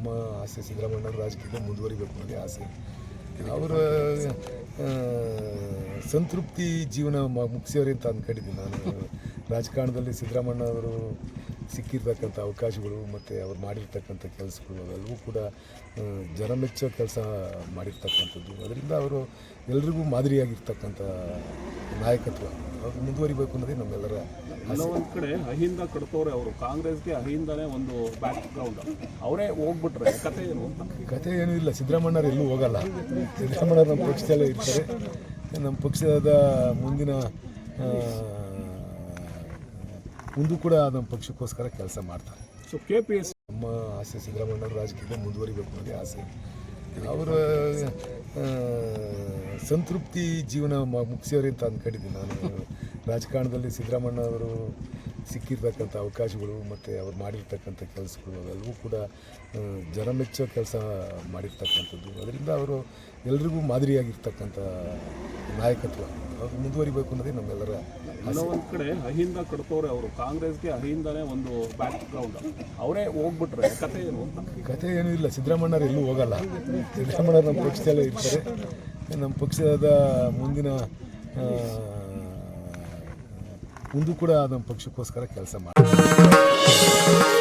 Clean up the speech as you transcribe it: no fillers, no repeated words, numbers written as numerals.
ನಮ್ಮ ಆಸೆ ಸಿದ್ದರಾಮಯ್ಯನವರು ರಾಜಕೀಯದಲ್ಲಿ ಮುಂದುವರಿಬೇಕು ಅನ್ನೋದೇ ಆಸೆ. ಅವರ ಸಂತೃಪ್ತಿ ಜೀವನ ಮುಗಿಸಿಯವ್ರೆ ಅಂತ ಅಂದ್ಕೊಂಡಿದ್ದೀನಿ ನಾನು. ರಾಜಕಾರಣದಲ್ಲಿ ಸಿದ್ದರಾಮಯ್ಯನವರು ಸಿಕ್ಕಿರ್ತಕ್ಕಂಥ ಅವಕಾಶಗಳು ಮತ್ತು ಅವ್ರು ಮಾಡಿರ್ತಕ್ಕಂಥ ಕೆಲಸಗಳು ಅವೆಲ್ಲವೂ ಕೂಡ ಜನ ಮೆಚ್ಚೋ ಕೆಲಸ ಮಾಡಿರ್ತಕ್ಕಂಥದ್ದು. ಅದರಿಂದ ಅವರು ಎಲ್ರಿಗೂ ಮಾದರಿಯಾಗಿರ್ತಕ್ಕಂಥ ನಾಯಕತ್ವ ಅವ್ರು ಮುಂದುವರಿಬೇಕು ಅನ್ನೋದೇ ನಮ್ಮೆಲ್ಲರ ಎಲ್ಲ ಒಂದು ಕಡೆ ಅಹಿಂದ ಕಟ್ತವ್ರೆ ಅವರು. ಕಾಂಗ್ರೆಸ್ಗೆ ಅಹಿಂದನೇ ಒಂದು ಬ್ಯಾಕ್ ಗ್ರೌಂಡ್. ಅವರೇ ಹೋಗ್ಬಿಟ್ರೆ ಕತೆ ಏನು ಅಂತ? ಕತೆ ಏನೂ ಇಲ್ಲ. ಸಿದ್ದರಾಮಯ್ಯವ್ರು ಎಲ್ಲೂ ಹೋಗಲ್ಲ. ಸಿದ್ದರಾಮಯ್ಯವ್ರು ನಮ್ಮ ಪಕ್ಷದಲ್ಲೇ ಇರ್ತಾರೆ. ನಮ್ಮ ಪಕ್ಷದ ಮುಂದೂ ಕೂಡ ನಮ್ಮ ಪಕ್ಷಕ್ಕೋಸ್ಕರ ಕೆಲಸ ಮಾಡ್ತಾರೆ. ಸೊ KPS ನಮ್ಮ ಆಸೆ ಸಿದ್ದರಾಮಯ್ಯನವರು ರಾಜಕೀಯದಲ್ಲಿ ಮುಂದುವರಿಬೇಕು ಅನ್ನೋದೇ ಆಸೆ. ಅವರ ಸಂತೃಪ್ತಿ ಜೀವನ ಮುಗಿಸಿಯವ್ರೆ ಅಂತ ಅಂದ್ಕೊಂಡಿದ್ದೀನಿ ನಾನು. ರಾಜಕಾರಣದಲ್ಲಿ ಸಿದ್ದರಾಮಯ್ಯನವರು ಸಿಕ್ಕಿರ್ತಕ್ಕಂಥ ಅವಕಾಶಗಳು ಮತ್ತು ಅವ್ರು ಮಾಡಿರ್ತಕ್ಕಂಥ ಕೆಲಸಗಳು ಅವೆಲ್ಲವೂ ಕೂಡ ಜನ ಮೆಚ್ಚೋ ಕೆಲಸ ಮಾಡಿರ್ತಕ್ಕಂಥದ್ದು. ಅದರಿಂದ ಅವರು ಎಲ್ರಿಗೂ ಮಾದರಿಯಾಗಿರ್ತಕ್ಕಂಥ ನಾಯಕತ್ವ ಅವ್ರು ಮುಂದುವರಿಬೇಕು ಅನ್ನೋದೇ ನಮ್ಮೆಲ್ಲರ ಎಲ್ಲ ಒಂದು ಕಡೆ ಅಹಿಂದ ಕಟ್ತವ್ರೆ ಅವರು. ಕಾಂಗ್ರೆಸ್ಗೆ ಅಹಿಂದನೇ ಒಂದು ಬ್ಯಾಕ್ ಗ್ರೌಂಡ್. ಅವರೇ ಹೋಗ್ಬಿಟ್ರೆ ಕತೆ ಏನು ಅಂತ? ಕತೆ ಏನೂ ಇಲ್ಲ. ಸಿದ್ದರಾಮಯ್ಯವ್ರು ಎಲ್ಲೂ ಹೋಗಲ್ಲ. ಸಿದ್ದರಾಮಯ್ಯವ್ರು ನಮ್ಮ ಪಕ್ಷದಲ್ಲೇ ಇರ್ತಾರೆ. ನಮ್ಮ ಪಕ್ಷದ ಮುಂದೂ ಕೂಡ ನಮ್ಮ ಪಕ್ಷಕ್ಕೋಸ್ಕರ ಕೆಲಸ ಮಾಡ್ತಾರೆ.